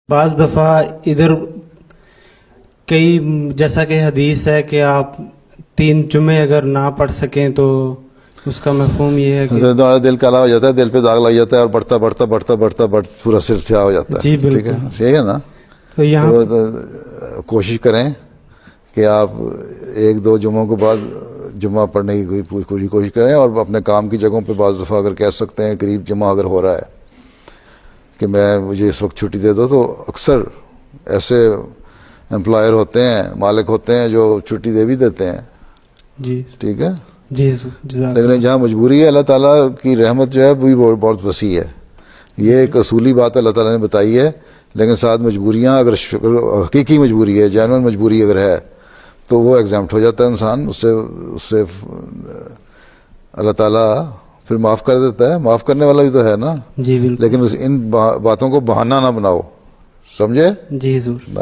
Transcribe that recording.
بعض دفعہ ادھر کئی جیسا کہ حدیث ہے کہ آپ 3 جمعے اگر نہ پڑھ سکیں تو اس کا مفہوم یہ ہے کہ تمہارا دل کالا ہو جاتا ہے, دل پہ داغ لگ جاتا ہے اور بڑھتا بڑھتا بڑھتا بڑھتا بڑھتا پورا سر سیاہ ہو جاتا ہے. جی بالکل, ٹھیک ہے, ٹھیک ہے نا. تو یہاں تو کوشش کریں کہ آپ 1-2 جمعوں کے بعد جمعہ پڑھنے کی پوری کوشش کریں, اور اپنے کام کی جگہوں پہ بعض دفعہ اگر کہہ سکتے ہیں قریب جمعہ اگر ہو رہا ہے کہ مجھے اس وقت چھٹی دے دو, تو اکثر ایسے امپلائر ہوتے ہیں, مالک ہوتے ہیں جو چھٹی دے بھی دیتے ہیں. جی ٹھیک ہے جی جزاک لیکن جہاں مجبوری ہے, اللہ تعالیٰ کی رحمت جو ہے وہ بہت وسیع ہے. یہ ایک اصولی بات اللہ تعالیٰ نے بتائی ہے, لیکن ساتھ مجبوریاں اگر حقیقی مجبوری ہے, جینوئن مجبوری اگر ہے, تو وہ ایگزامپٹ ہو جاتا ہے انسان, اس سے اللہ تعالیٰ پھر معاف کر دیتا ہے. معاف کرنے والا بھی تو ہے نا. جی بالکل, لیکن ان باتوں کو بہانہ نہ بناؤ, سمجھے. جی ضرور.